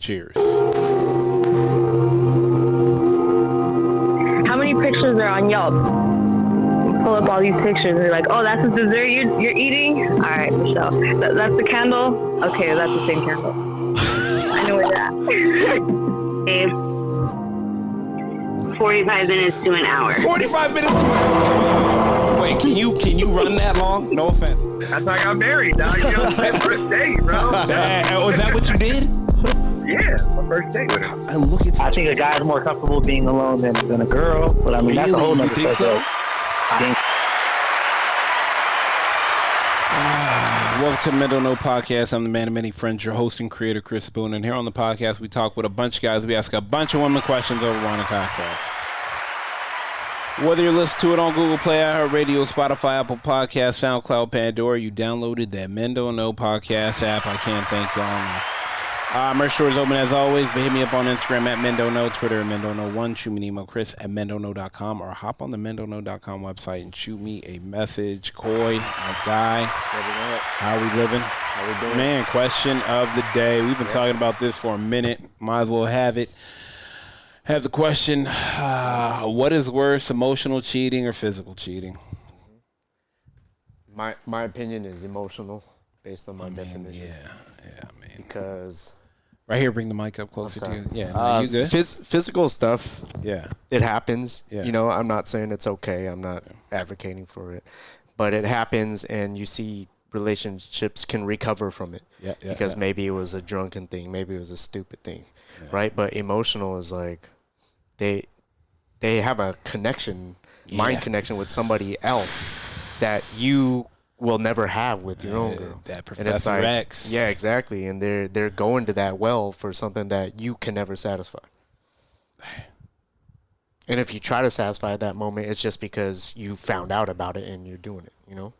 Cheers. How many pictures are on Yelp? Pull up all these pictures and you're like, oh, that's the dessert you're eating? All right, Michelle. That's the candle? Okay, that's the same candle. I know where you're at. 45 minutes to an hour. 45 minutes to an hour. Wait, can you run that long? No offense. That's how I got married, dog. You know, my first date, bro. Was that what you did? Yeah, my first date with her. And look at I think a guy's more comfortable being alone than a girl, but I mean, that's a whole nother You think so? subject. I think Welcome to the Men Don't Know Podcast. I'm the man of many friends, your host and creator, Chris Boone. And here on the podcast, we talk with a bunch of guys. We ask a bunch of women questions over wine and cocktails. Whether you listen to it on Google Play, iHeartRadio, Spotify, Apple Podcasts, SoundCloud, Pandora, you downloaded that Men Don't Know Podcast app. I can't thank y'all enough. Merch store is open as always, but hit me up on Instagram at Men Don't Know, Twitter at Men Don't Know 1, shoot me an email, Chris at mendontknow.com, or hop on the mendontknow.com website and shoot me a message. Coy, my guy, how we living? How we doing? Man, question of the day. We've been talking about this for a minute. Might as well have it. Have the question, what is worse, emotional cheating or physical cheating? My opinion is emotional, based on my definition. Yeah, man. Because right here, bring the mic up closer to you. Yeah, you good? Physical stuff, Yeah. it happens. Yeah. You know, I'm not saying it's okay. I'm not advocating for it. But it happens, and you see relationships can recover from it. Because maybe it was a drunken thing. Maybe it was a stupid thing, right? But emotional is like they have a connection, mind connection with somebody else that you will never have with your own girl. That And it's Professor like, X. yeah, exactly. And they're going to that well for something that you can never satisfy. And if you try to satisfy that moment, it's just because you found out about it and you're doing it. You know,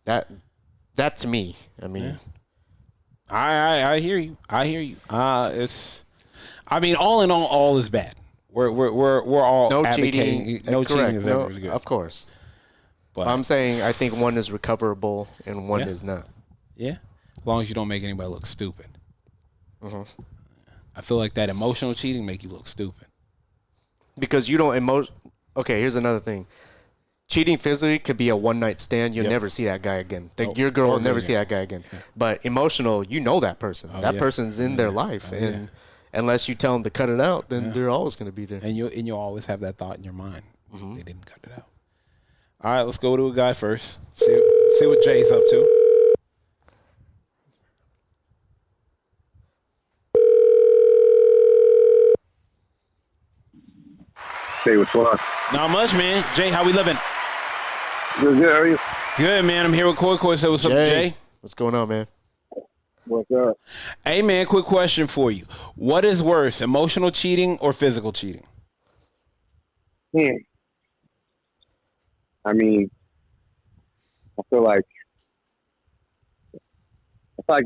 that to me, I mean, I hear you. I hear you. I mean, all in all is bad. We're all no advocating. cheating. No correct. cheating is ever good. Of course. But I'm saying I think one is recoverable and one is not. yeah, as long as you don't make anybody look stupid. I feel like that emotional cheating make you look stupid. Because you don't Okay, here's another thing. Cheating physically could be a one-night stand. You'll never see that guy again. Your girl will never see that guy again. Yeah. But emotional, you know that person. That person's in their life. And unless you tell them to cut it out, then they're always going to be there. And you'll always have that thought in your mind. They didn't cut it out. All right, let's go to a guy first. See what Jay's up to. Hey, what's going on? Not much, man. Jay, how we living? Good, how are you? Good, man. I'm here with Coy. So what's up, Jay? What's going on, man? What's up? Hey, man, quick question for you. What is worse, emotional cheating or physical cheating? I mean, I feel like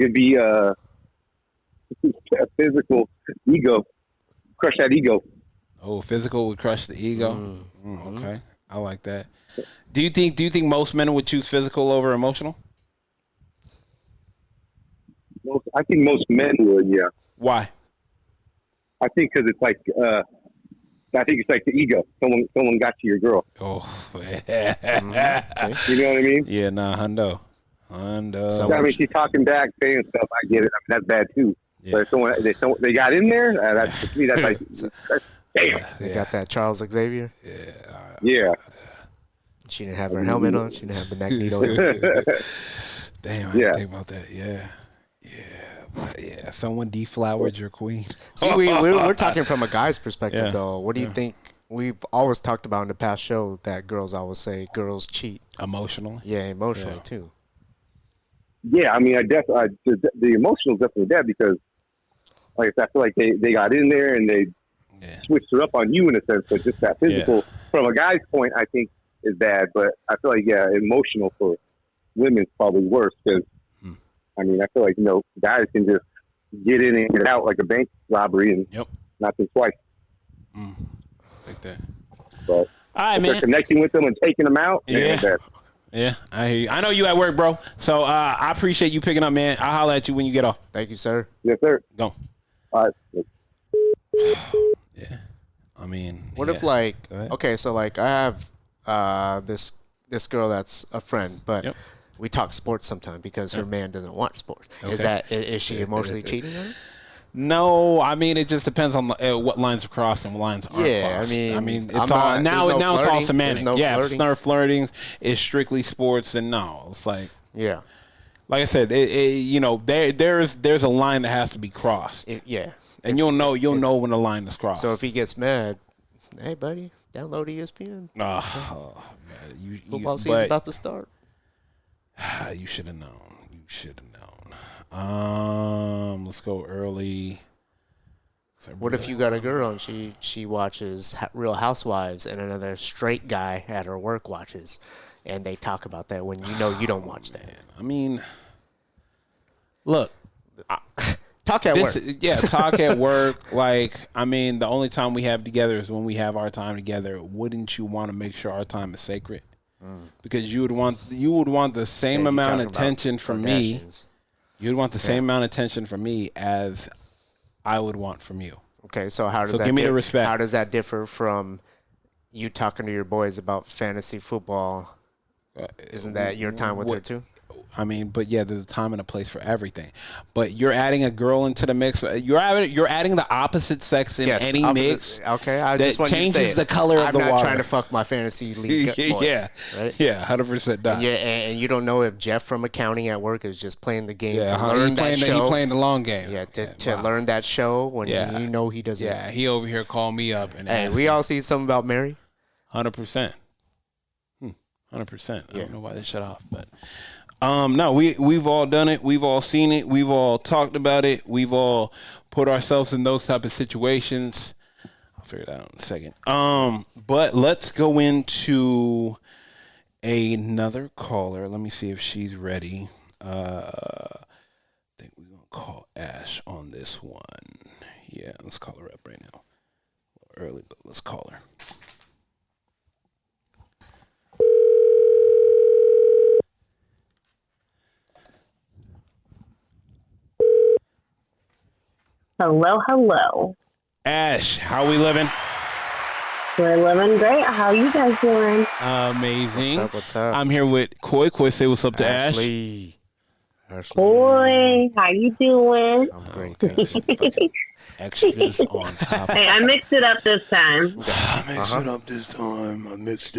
it'd be a physical ego, crush that ego. Oh, physical would crush the ego. Okay, I like that. Do you think most men would choose physical over emotional? I think most men would. Yeah. Why? I think because it's like I think it's like the ego. Someone got to your girl. Oh, You know what I mean? yeah, nah, hundo. I mean, she's talking back, saying stuff. I get it. I mean, that's bad too. Yeah. But if they got in there. That's to me. That's like, damn. They got that Charles Xavier. Yeah. She didn't have her helmet on. She didn't have the magneto. Damn, I didn't think about that. Yeah. Someone deflowered your queen. See, we're talking from a guy's perspective, though. What do you Yeah. think? We've always talked about in the past show that girls always say girls cheat. Emotional? Yeah, emotionally too. Yeah, I mean, the emotional is definitely there because, like, I feel like they got in there and they switched it up on you in a sense, but just that physical, from a guy's point, I think is bad. But I feel like, emotional for women is probably worse because, I mean, I feel like, guys can just get in and get out like a bank robbery and not think twice. Like that. But all right, man. they're connecting with them and taking them out. Yeah, I hear you. I know you at work, bro. So I appreciate you picking up, man. I'll holler at you when you get off. Thank you, sir. Yes, sir. Go. Yeah. I mean, What if like okay, so like I have this girl that's a friend, but we talk sports sometimes because her man doesn't watch sports. Okay. Is she emotionally cheating on him? No, I mean it just depends on what lines are crossed and what lines aren't crossed. I mean it's all now it's all semantic. If it's not flirting, it's strictly sports, and no, it's like like I said, there's a line that has to be crossed. And you'll know when the line is crossed. So if he gets mad, hey buddy, download ESPN. Football season's about to start. You should have known. Let's go early. What if you got a girl and she watches Real Housewives and another straight guy at her work watches, and they talk about that when you don't watch that? I mean, look. Talk at work. Yeah, talk at work. Like, I mean, the only time we have together is when we have our time together. Wouldn't you want to make sure our time is sacred? Because you would want the same amount of attention from me. You'd want the same amount of attention from me as I would want from you. Okay, so how does that give me the respect? How does that differ from you talking to your boys about fantasy football? Isn't that your time with her too? I mean, but yeah, there's a time and a place for everything. But you're adding a girl into the mix. You're adding the opposite sex in any mix. Okay, I that just want changes you to say the color of the water. I'm not trying to fuck my fantasy league boys. Right? 100% done. Yeah, and you don't know if Jeff from accounting at work is just playing the game to learn that show. He playing the long game. Yeah, to learn that show when you know he doesn't. Yeah, he over here called me up and hey, we all see something about Mary. 100%. 100%. I don't know why they shut off, but. No, we've all done it. We've all seen it. We've all talked about it. We've all put ourselves in those type of situations. I'll figure it out in a second. But let's go into another caller. Let me see if she's ready. I think we're gonna call Ash on this one. Yeah, let's call her up right now. A little early, but let's call her. Hello. Ash, how we living? We're living great. How you guys doing? Amazing. What's up? I'm here with Koi. Koi, say what's up to Ashley. Boy, how you doing? I'm great, thanks. Extras on top. Hey, I mixed it up this time. I mixed it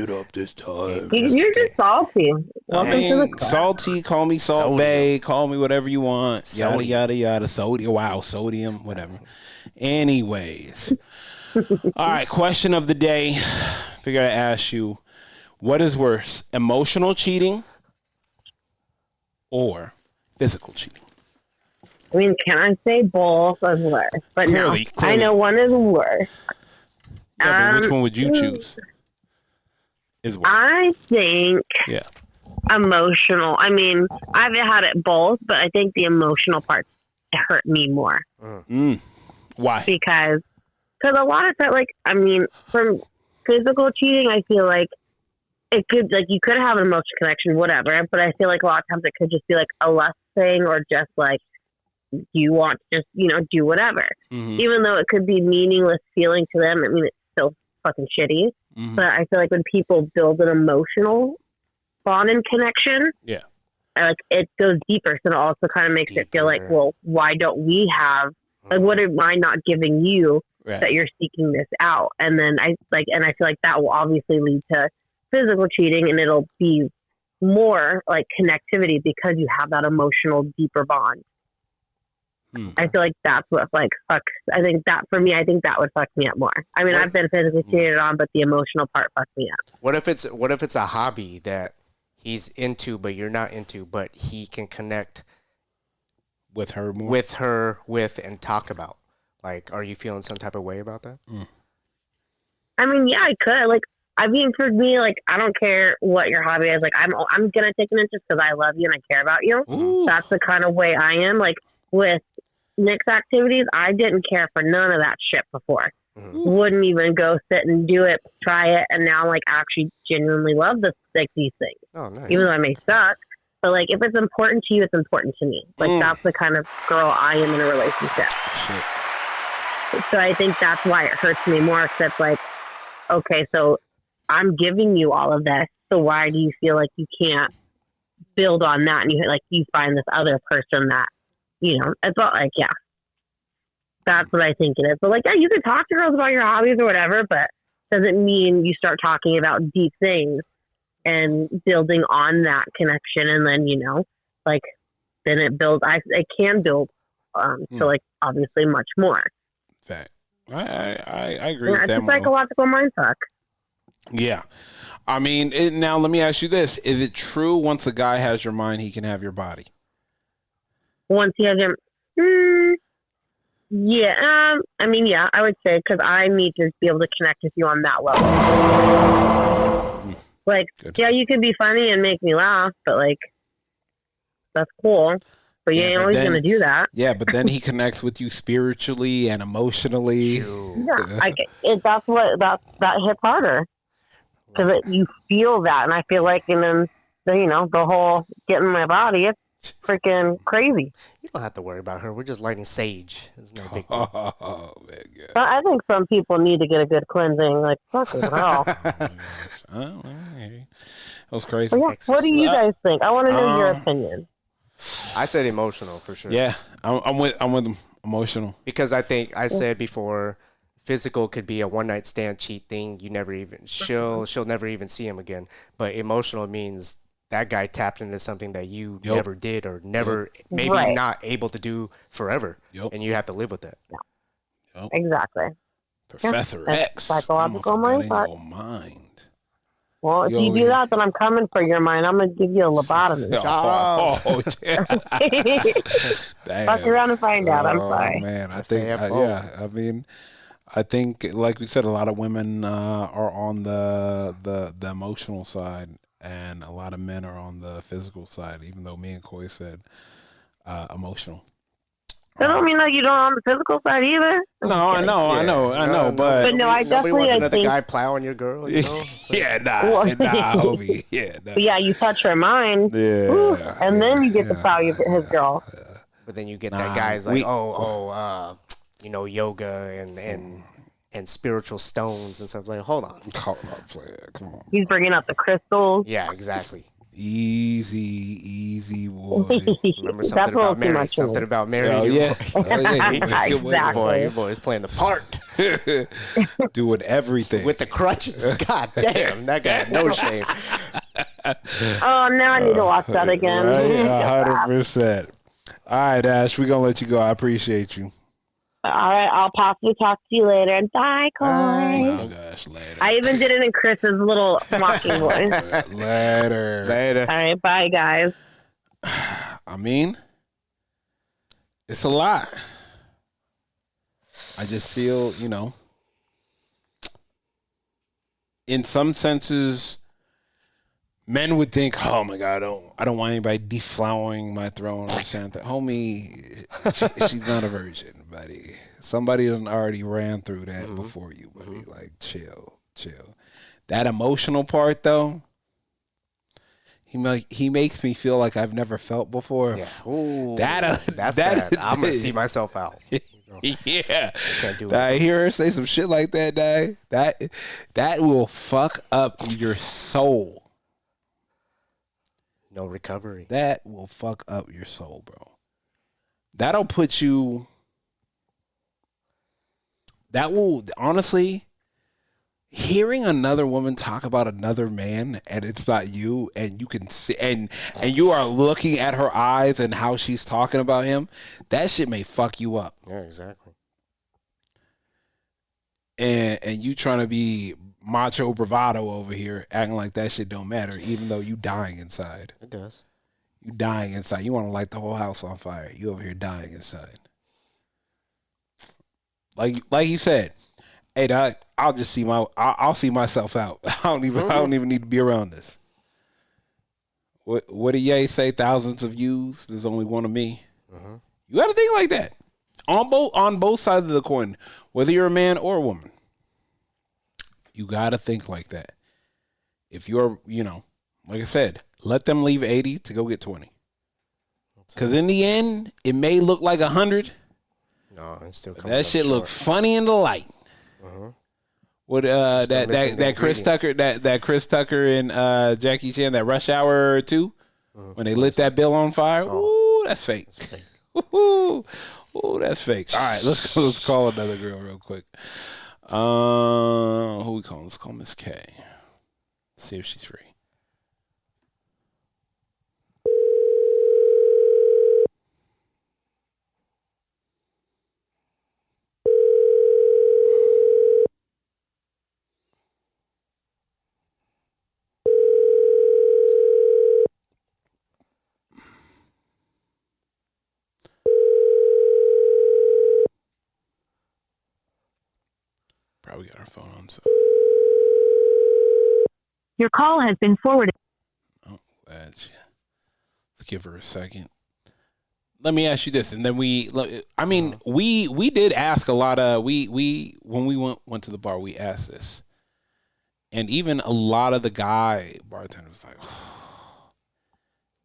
up this time. You're just salty. Welcome to the club. Salty, call me Salt Bay, call me whatever you want. Yada, yada, yada. Sodium, whatever. Anyways. All right, question of the day. Figure I'd ask you, what is worse, emotional cheating or physical cheating? I mean, can I say both is worse? But clearly. I know one is worse. Yeah, but which one would you choose? Is worse? I think emotional. I mean, I've had it both, but I think the emotional part hurt me more. Why? Because a lot of times, like, I mean, from physical cheating, I feel like it could, like, you could have an emotional connection, whatever, but I feel like a lot of times it could just be like a lust thing or just like, you want to just, do whatever. Even though it could be meaningless feeling to them, I mean, it's still fucking shitty. But I feel like when people build an emotional bond and connection, like, it goes deeper. So it also kind of makes it feel like, well, why don't we have, like, what am I not giving you that you're seeking this out? And then I feel like that will obviously lead to physical cheating, and it'll be more like connectivity because you have that emotional deeper bond. I feel like that's what like fucks. I think that would fuck me up more. I mean, I've been physically cheated on, but the emotional part fucks me up. What if it's a hobby that he's into, but you're not into, but he can connect with her more, and talk about? Like, are you feeling some type of way about that? I mean, yeah, I could. Like, I mean, for me, like, I don't care what your hobby is. Like, I'm gonna take an interest because I love you and I care about you. Ooh. That's the kind of way I am. Like, with Nick's activities, I didn't care for none of that shit before. Wouldn't even go sit and do it, try it, and now, like, actually genuinely love these things. Oh, nice. Even though I may suck, but, like, if it's important to you, it's important to me. Like, that's the kind of girl I am in a relationship. Shit. So I think that's why it hurts me more. Because it's like, okay, so I'm giving you all of this. So why do you feel like you can't build on that? And you find this other person that, it's not like, yeah, that's what I think it is. But like, yeah, you can talk to girls about your hobbies or whatever, but doesn't mean you start talking about deep things and building on that connection. And then, then it builds, it can build to like obviously much more. Fact. I agree with that. It's a psychological mind fuck. Yeah. I mean, now let me ask you this. Is it true once a guy has your mind, he can have your body? Once he has your... yeah. I mean, yeah, I would say, because I need to be able to connect with you on that level. Like, good. Yeah, you could be funny and make me laugh, but like, that's cool. But you ain't always going to do that. Yeah, but then he connects with you spiritually and emotionally. Yeah, that hits harder. Because you feel that, and I feel like, and then, the whole getting my body, it's freaking crazy. You don't have to worry about her. We're just lighting sage. It's no big deal. Oh, man, God. But I think some people need to get a good cleansing. Like, fucking hell. That was crazy. Yeah, what do you guys think? I want to know your opinion. I said emotional for sure. Yeah, I'm with them. Emotional. Because I think I said before, physical could be a one night stand cheat thing. You never even she'll never even see him again. But emotional means that guy tapped into something that you never did or never maybe not able to do forever, and you have to live with that. Yeah. Exactly. Professor X. Psychological mind. Well, if you do that, then I'm coming for your mind. I'm going to give you a lobotomy. Fuck around and find out. I'm sorry. Man, I think, I think, like we said, a lot of women are on the emotional side, and a lot of men are on the physical side, even though me and Coy said emotional. That don't mean that you don't on the physical side either. No, I know, but no, I definitely wants another think guy plowing your girl. So. Hobie. Yeah, nah. But yeah, you touch her mind, and then you get to plow his girl. But then you get that guy's like, yoga and spiritual stones and stuff. Like, hold on, come on. He's bringing up the crystals. Yeah, exactly. Easy boy. Remember something about Mary? Something about Mary. Exactly. Your boy's playing the part. Doing everything. With the crutches. God damn, that guy had no shame. Oh, now I need to watch that again. 100%. All right, Ash, we're going to let you go. I appreciate you. All right, I'll possibly talk to you later. Bye, Coy. Oh, gosh, later. I even did it in Chris's little mocking voice. Later. All right, bye, guys. I mean, it's a lot. I just feel, in some senses, men would think, oh my God, I don't want anybody deflowering my throne or something. Homie, she's not a virgin, buddy. Somebody done already ran through that before you, buddy. Like, chill. That emotional part, though, he makes me feel like I've never felt before. Yeah. Ooh, that's that. I'm gonna see myself out. Yeah. Can't do it. I hear her say some shit like that, that will fuck up your soul. No recovery. That will fuck up your soul, bro. That'll put you. That will, honestly, hearing another woman talk about another man and it's not you, and you can see, and you are looking at her eyes and how she's talking about him, that shit may fuck you up. Yeah, exactly. And you trying to be macho bravado over here, acting like that shit don't matter, even though you dying inside. It does. You dying inside. You want to light the whole house on fire. You over here dying inside. Like you said, hey Doc, I'll see myself out. I don't even need to be around this. What did Ye say? Thousands of yous. There's only one of me. You got to think like that. On both sides of the coin, whether you're a man or a woman, you got to think like that. If you're, like I said, let them leave 80 to go get 20. Because in the end, it may look like 100, No, it's still coming That up shit short. looked funny in the light. What that Chris Tucker that Chris Tucker and Jackie Chan, that Rush Hour 2 when they lit that bill on fire. Ooh, that's fake. Ooh, that's fake. All right, let's call another girl real quick. Who we calling? Let's call Miss K. See if she's free. Probably got her phone on. So. Your call has been forwarded. Oh, let's give her a second. Let me ask you this, and then we did ask a lot of we when we went to the bar, we asked this, and even a lot of the guy bartender was like, oh,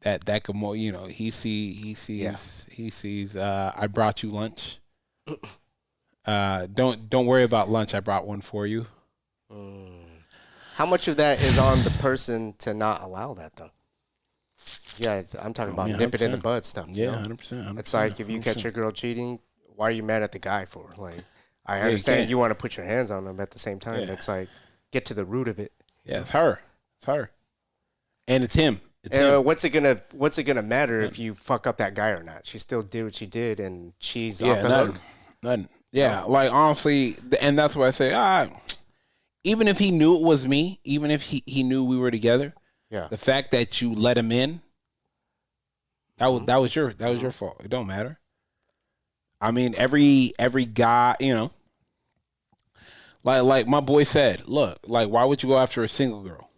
that could more, he sees I brought you lunch. Don't worry about lunch. I brought one for you. How much of that is on the person to not allow that though? Yeah, I'm talking about nip it in the bud stuff. Yeah, 100%. It's like if you catch your girl cheating, why are you mad at the guy for? Like, I understand you want to put your hands on them at the same time. Yeah. It's like, get to the root of it. Yeah, it's her. And it's him. What's it gonna matter if you fuck up that guy or not? She still did what she did, and she's off the hook. Nothing. Yeah, like honestly, and that's why I say, even if he knew it was me, even if he knew we were together, the fact that you let him in, that was your fault. It don't matter. I mean, every guy, like my boy said, look, like why would you go after a single girl?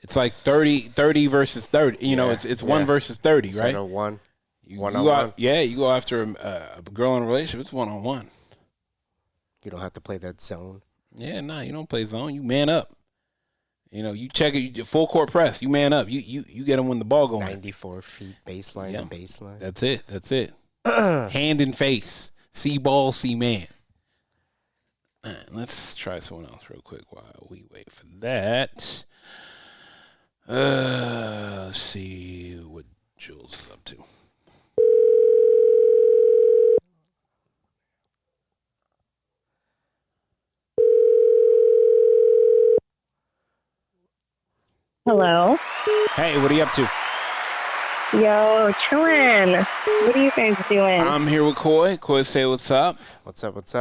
It's like 30 versus 30. It's 1 versus 30, right? So one. You go after a girl in a relationship. It's 1-on-1. You don't have to play that zone. Yeah, you don't play zone. You man up. You check it. You full court press. You man up. You get them when the ball going. 94 feet baseline to baseline. That's it. Hand and face. See ball, see man. All right, let's try someone else real quick while we wait for that. Let's see what Jules is up to. Hello. Hey, what are you up to? Yo, chillin'. What are you guys doing? I'm here with Coy. Coy, say what's up. What's up? What's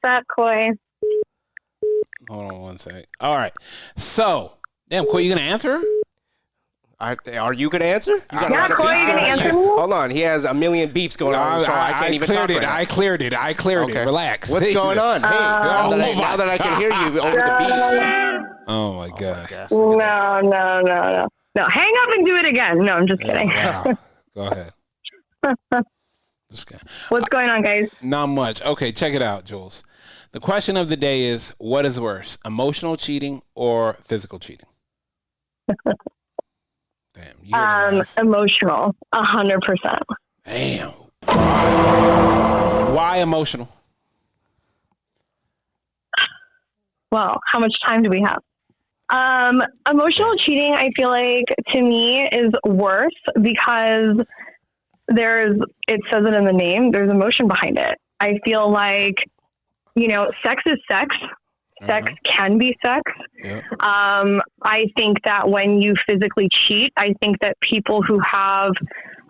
up, Coy? Hold on one sec. All right. So, damn, Coy, you gonna answer her? Are you gonna answer? You got yeah, Coy, you gonna answer me? Hold on, he has a million beeps going on his phone. I can't even talk right now. I cleared it. Relax. What's going on? Hey, now that I can hear you over the beeps. Oh my god. No, hang up and do it again. No, I'm just kidding. Wow. Go ahead. What's going on, guys? Not much. Okay, check it out, Jules. The question of the day is, what is worse, emotional cheating or physical cheating? Damn. Emotional, 100%. Damn. Why emotional? Well, how much time do we have? Emotional cheating, I feel like, to me, is worse because it says it in the name, there's emotion behind it. I feel like, sex is sex. Sex can be sex. Yeah. I think that when you physically cheat, I think that people who have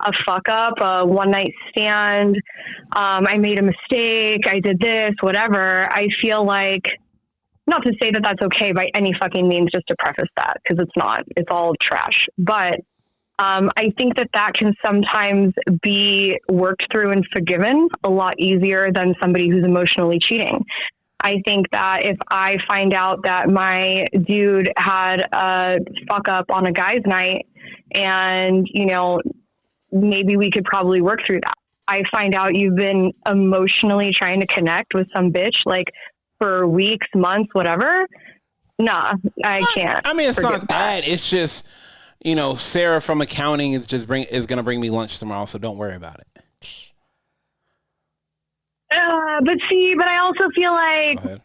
a fuck up, a one night stand, I made a mistake, I did this, whatever, I feel like, not to say that that's okay by any fucking means, just to preface that, because it's not, it's all trash. But I think that can sometimes be worked through and forgiven a lot easier than somebody who's emotionally cheating. I think that if I find out that my dude had a fuck up on a guy's night and, maybe we could probably work through that. I find out you've been emotionally trying to connect with some bitch, like for weeks, months, whatever. Nah, I can't. I mean, it's not that. It's just, Sarah from accounting is going to bring me lunch tomorrow, so don't worry about it. But I also feel like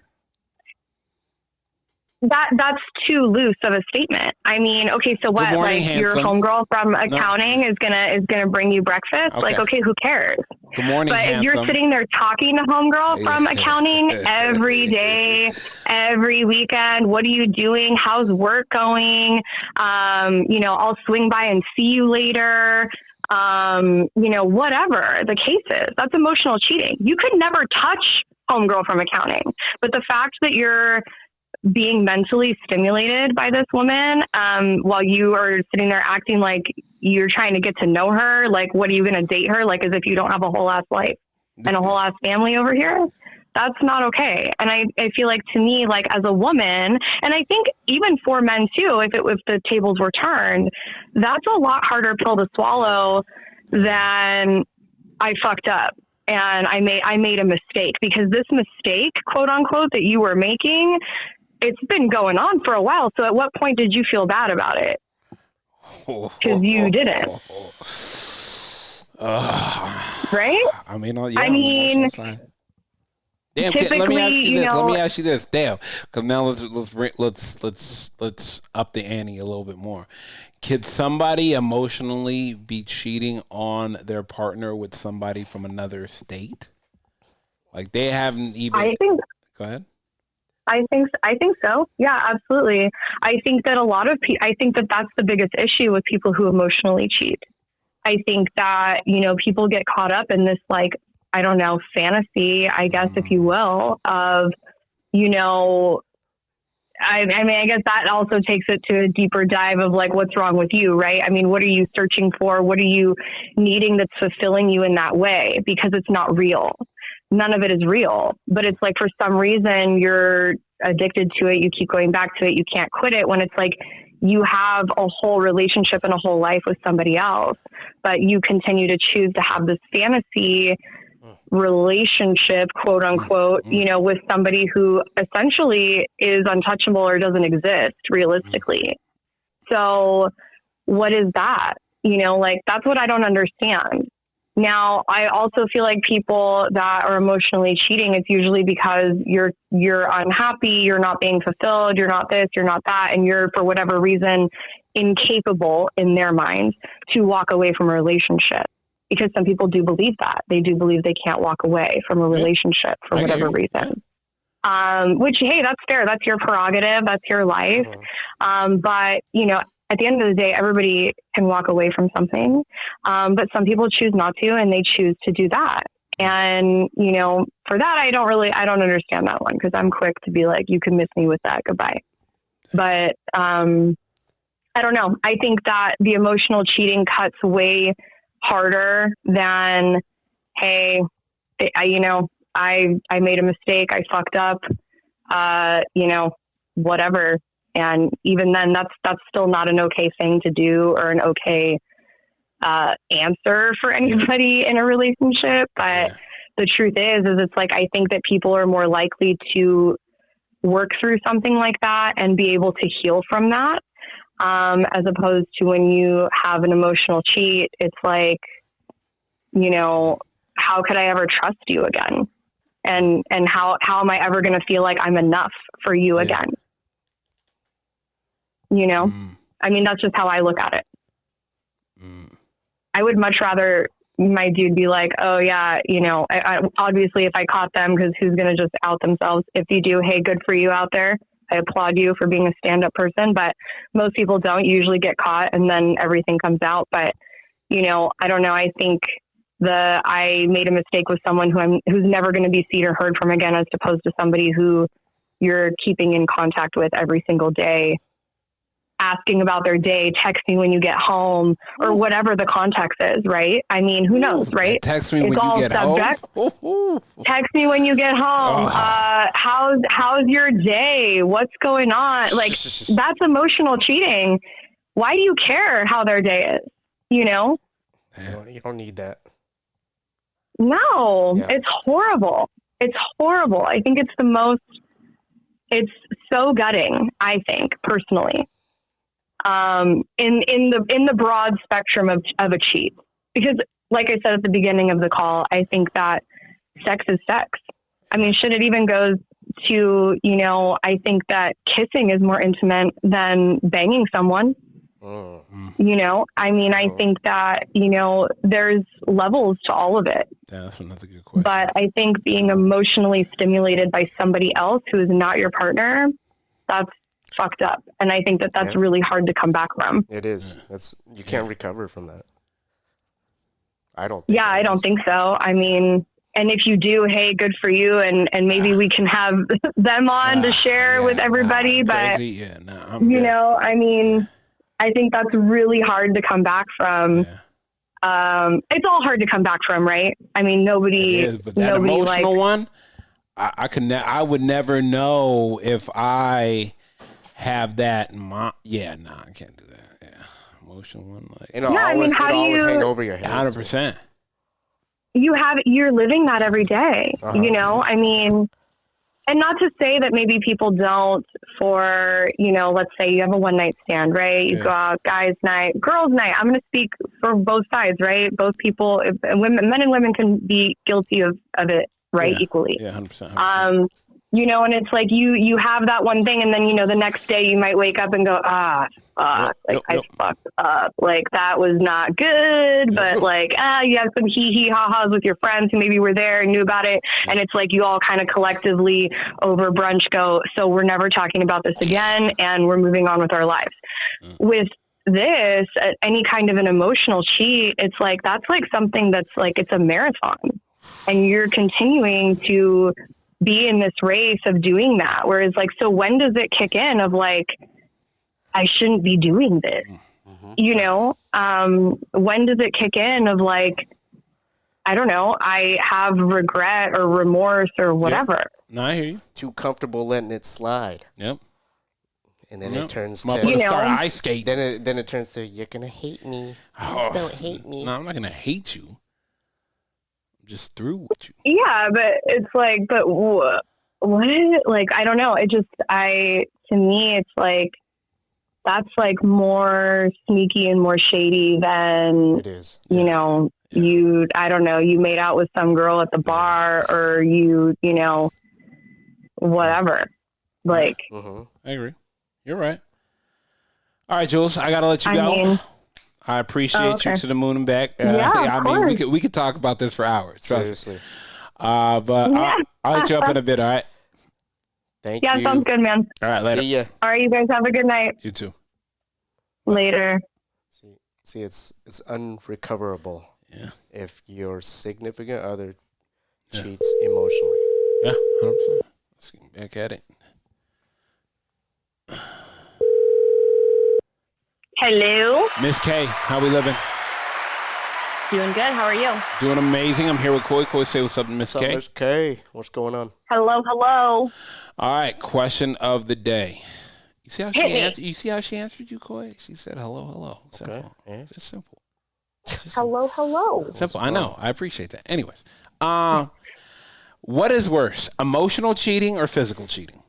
that's too loose of a statement. I mean, okay, so what? Morning, like your homegirl from accounting is gonna bring you breakfast? Okay. Like, okay, who cares? Good morning, but handsome. If you're sitting there talking to homegirl from accounting every day, every weekend, what are you doing? How's work going? I'll swing by and see you later. Whatever the case is, that's emotional cheating. You could never touch homegirl from accounting, but the fact that you're being mentally stimulated by this woman, while you are sitting there acting like you're trying to get to know her, like, what are you going to date her? Like, as if you don't have a whole ass life and a whole ass family over here. That's not okay. And I feel like, to me, like, as a woman, and I think even for men too, if the tables were turned, that's a lot harder pill to swallow than I fucked up and I made a mistake, because this mistake, quote unquote, that you were making, it's been going on for a while. So at what point did you feel bad about it? Because you didn't. Right? I mean, damn, let me ask you this. Damn, because now let's up the ante a little bit more. Could somebody emotionally be cheating on their partner with somebody from another state? Like, they haven't even. Go ahead. I think so. Yeah, absolutely. I think that I think that that's the biggest issue with people who emotionally cheat. I think that, people get caught up in this, like, I don't know, fantasy, I guess, if you will, of, I guess that also takes it to a deeper dive of, like, what's wrong with you, right? I mean, what are you searching for? What are you needing that's fulfilling you in that way? Because it's not real. None of it is real, but it's like, for some reason you're addicted to it. You keep going back to it. You can't quit it, when it's like you have a whole relationship and a whole life with somebody else, but you continue to choose to have this fantasy relationship, quote unquote, with somebody who essentially is untouchable or doesn't exist realistically. So what is that? Like, that's what I don't understand. Now, I also feel like people that are emotionally cheating, it's usually because you're unhappy, you're not being fulfilled, you're not this, you're not that, and you're, for whatever reason, incapable in their minds to walk away from a relationship. Because some people do believe that. They do believe they can't walk away from a relationship for whatever reason. Which, hey, that's fair. That's your prerogative. That's your life. But, at the end of the day, everybody can walk away from something. But some people choose not to, and they choose to do that. And, for that, I don't understand that one, because I'm quick to be like, you can miss me with that. Goodbye. But I don't know. I think that the emotional cheating cuts way harder than, hey, I made a mistake. I fucked up, whatever. And even then, that's still not an okay thing to do, or an okay answer for anybody in a relationship. But the truth is it's like, I think that people are more likely to work through something like that and be able to heal from that, as opposed to when you have an emotional cheat. It's like, how could I ever trust you again? And how am I ever going to feel like I'm enough for you again? I mean, that's just how I look at it. I would much rather my dude be like, oh yeah, I obviously, if I caught them, because who's going to just out themselves? If you do, hey, good for you out there. I applaud you for being a stand-up person, but most people don't. Usually get caught and then everything comes out. But, I don't know. I think I made a mistake with someone who's never going to be seen or heard from again, as opposed to somebody who you're keeping in contact with every single day, asking about their day, texting when you get home, or whatever the context is, right? I mean, who knows, right? Text me when you get home. Text me when you get home. How's your day? What's going on? Like, that's emotional cheating. Why do you care how their day is? You don't need that. No, It's horrible. It's horrible. I think it's so gutting, I think, personally. In the broad spectrum of a cheat, because like I said at the beginning of the call, I think that sex is sex. I mean, shit, it even goes to, you know, I think that kissing is more intimate than banging someone. You know, I mean, I think that, you know, there's levels to all of it. Yeah, that's another good question. But I think being emotionally stimulated by somebody else who is not your partner, that's fucked up. And I think that that's really hard to come back from. It is. You can't recover from that. I don't think. Yeah, I don't think so. I mean, and if you do, hey, good for you. And maybe we can have them on to share with everybody. But, you know, I mean, I think that's really hard to come back from. It's all hard to come back from, right? I mean, nobody. It is, but that emotional one, I would never know if I have that in my. Yeah, nah, I can't do that. Yeah, emotional one, like it'll always hang over your head. 100%. You're living that every day. You know, I mean. And not to say that maybe people don't for, you know, let's say you have a one night stand, right? You go out, guys night, girls night. I'm going to speak for both sides, right? Both people, men and women can be guilty of it, right? Equally. Yeah, 100%. You know, and it's like you have that one thing and then, you know, the next day you might wake up and go, I fucked up. Like that was not good, but like, you have some hee ha-has with your friends who maybe were there and knew about it. And it's like you all kind of collectively over brunch go, so we're never talking about this again and we're moving on with our lives. With this, any kind of an emotional cheat, it's like, that's like something that's like, it's a marathon and you're continuing to be in this race of doing that. Whereas like, so when does it kick in of like, I shouldn't be doing this, you know? When does it kick in of like, I don't know, I have regret or remorse or whatever. No, I hear you. Too comfortable letting it slide. Yep. And then it turns to, you know, start ice skate. Then it turns to, you're going to hate me. Just don't hate me. No, I'm not going to hate you. Just through with you. Yeah, but it's like, but what? Like, I don't know. To me, it's like, that's like more sneaky and more shady than, it is. You know, I don't know, you made out with some girl at the bar or you know, whatever. Like, I agree. You're right. All right, Jules, I got to let you go. I appreciate you to the moon and back. I mean, we could talk about this for hours. Seriously. But I'll hit you up in a bit, all right? Thank you. Yeah, sounds good, man. All right, later. See ya. All right, you guys have a good night. You too. Later. See, it's unrecoverable. Yeah. If your significant other cheats emotionally. Yeah, 100%. Let's get back at it. Hello. Miss K, how we living? Doing good. How are you? Doing amazing. I'm here with Koi. Koi, say what's up to Miss K. Miss K, what's going on? Hello. All right, question of the day. You see how she answered? You see how she answered you, Koi? She said hello. Simple. Okay. Yeah. Just simple. Hello. Simple. I know. I appreciate that. Anyways, what is worse, emotional cheating or physical cheating?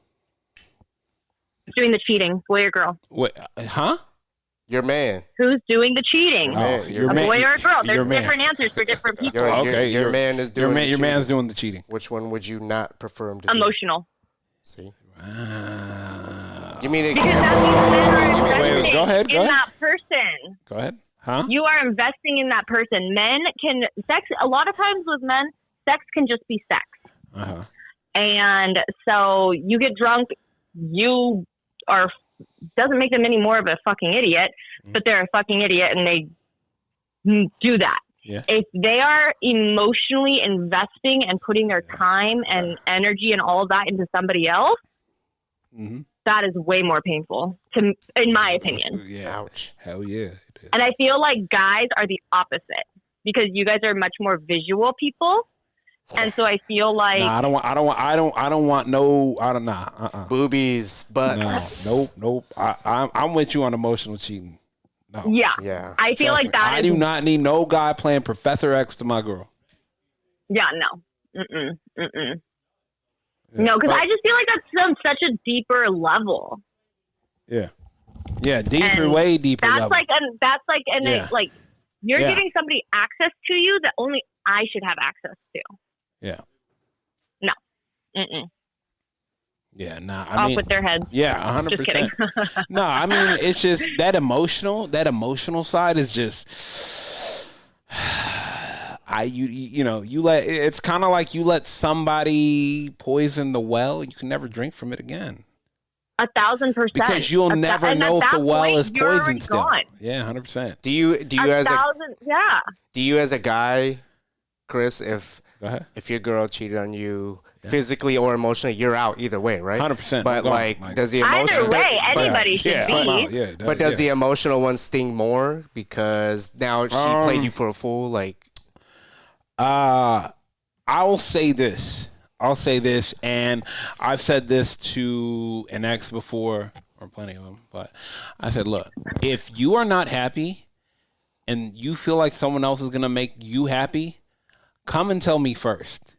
Doing the cheating, boy or girl? What? Huh? Your man. Who's doing the cheating? Your a man, boy or a girl? There's man. different answers for different people. Your man is doing your man's doing the cheating. Which one would you not prefer him to do? Emotional. See? Give me an Because example. that means men are Wait, go ahead. investing in that person. Go ahead. Huh? You are investing in that person. Men can sex. A lot of times with men, sex can just be sex. Uh-huh. And so you get drunk. You are doesn't make them any more of a fucking idiot, but they're a fucking idiot, and they do that. Yeah. If they are emotionally investing and putting their time and energy and all of that into somebody else, that is way more painful, in my opinion. Yeah. Ouch. Hell yeah. And I feel like guys are the opposite because you guys are much more visual people. And so I feel like boobies, butts. Nope. I'm with you on emotional cheating. No. Yeah. I feel like that. I do not need no guy playing Professor X to my girl. Yeah, no. No, because I just feel like that's on such a deeper level. Yeah, deeper, way deeper. That's level. You're giving somebody access to you that only I should have access to. Yeah. Yeah, nah. Off with their heads. Yeah, 100%. Just kidding. No, I mean, it's just that emotional side is just. It's kind of like you let somebody poison the well, you can never drink from it again. 1,000%. Because you'll never know if the well is poisoned still. Gone. Yeah, 100%. Do you as yeah. Do you as a guy, Chris, if your girl cheated on you physically or emotionally, you're out either way, right? 100%. But does the emotional? Either way, anybody should be. But does the emotional one sting more because now she played you for a fool? Like, I'll say this, and I've said this to an ex before, or plenty of them, but I said, look, if you are not happy and you feel like someone else is going to make you happy, come and tell me first.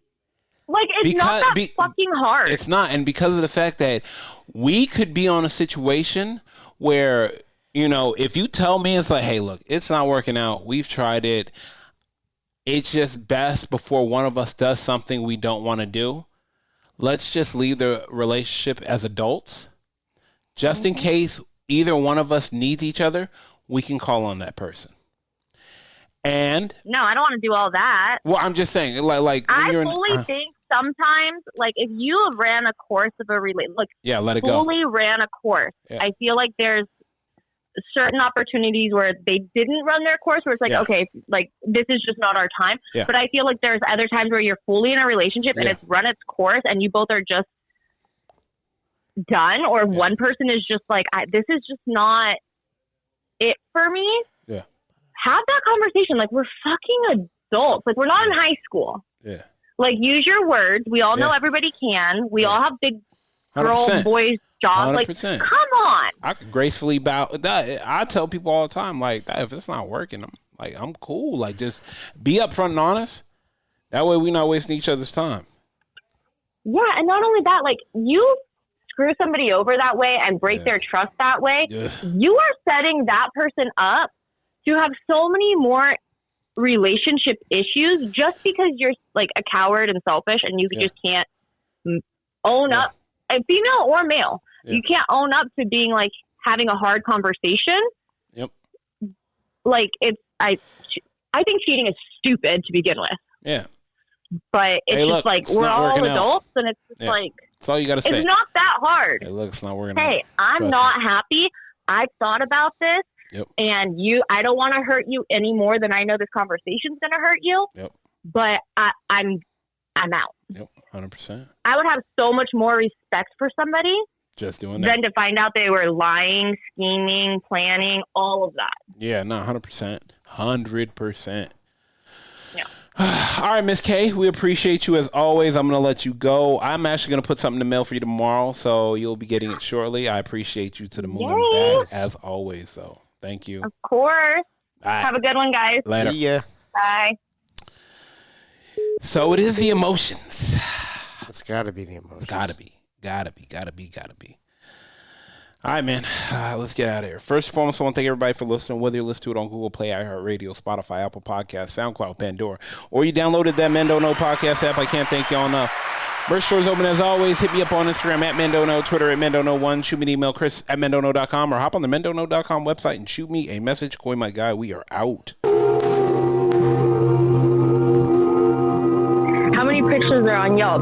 Like, it's not that fucking hard. It's not. And because of the fact that we could be on a situation where, if you tell me, it's like, hey, look, it's not working out. We've tried it. It's just best before one of us does something we don't want to do. Let's just leave the relationship as adults. Just in case either one of us needs each other, we can call on that person. And no, I don't want to do all that. Well, I'm just saying, like I fully think sometimes, like, if you have ran a course of a relationship, let it go. Fully ran a course. Yeah. I feel like there's certain opportunities where they didn't run their course, where it's like, okay, like, this is just not our time. Yeah. But I feel like there's other times where you're fully in a relationship and it's run its course, and you both are just done, or one person is just like, this is just not it for me. Yeah. Have that conversation. Like, we're fucking adults. Like, we're not in high school. Yeah. Like, use your words. We all know everybody can. We all have big girls, boys jobs. 100%. Like, come on. I could gracefully bow. I tell people all the time, like, if it's not working, I'm cool. Like, just be upfront and honest. That way we're not wasting each other's time. Yeah, and not only that, like, you screw somebody over that way and break their trust that way, you are setting that person up to have so many more relationship issues just because you're, like, a coward and selfish, and you just can't own up, a female or male. Yeah. You can't own up to being, like, having a hard conversation. Yep. Like, I think cheating is stupid to begin with. Yeah. But it's we're all adults, and it's just like, that's all you got to say. It's not that hard. Hey, look, it's not working out. Hey, I'm not happy. I've thought about this. Yep. And I don't want to hurt you any more than I know this conversation's going to hurt you. Yep. But I'm out. Yep. 100%. I would have so much more respect for somebody just doing that than to find out they were lying, scheming, planning, all of that. Yeah, no, 100%. 100%. Yeah. All right, Miss K, we appreciate you as always. I'm going to let you go. I'm actually going to put something in the mail for you tomorrow, so you'll be getting it shortly. I appreciate you to the moon and back as always, so thank you. Of course. Right. Have a good one, guys. Later. See ya. Bye. So it is the emotions. It's got to be the emotions. Gotta be. All right, man. Let's get out of here. First and foremost, I want to thank everybody for listening, whether you listen to it on Google Play, iHeartRadio, Spotify, Apple Podcasts, SoundCloud, Pandora, or you downloaded that Men Don't Know podcast app. I can't thank y'all enough. Merch store's open as always. Hit me up on Instagram at Men Don't Know, Twitter at Men Don't Know 1. Shoot me an email, Chris@mendontknow.com, or hop on the mendontknow.com website and shoot me a message. Koi, my guy, we are out. How many pictures are on Yelp?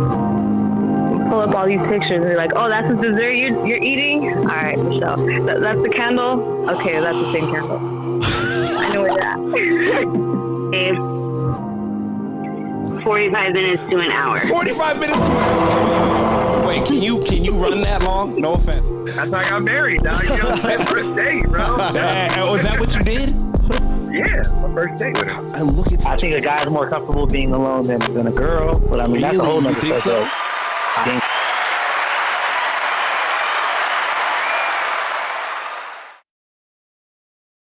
Pull up all these pictures and you're like, oh, that's the dessert you're eating? All right, Michelle. That's the candle? Okay, that's the same candle. I know where you're at. Babe, 45 minutes to an hour. 45 minutes to an hour? Wait, can you run that long? No offense. That's how I got married, dog. You know, my first date, bro. Was that what you did? Yeah, my first date with him. I think a guy's more comfortable being alone than a girl, but I mean, that's a whole nother thing. So?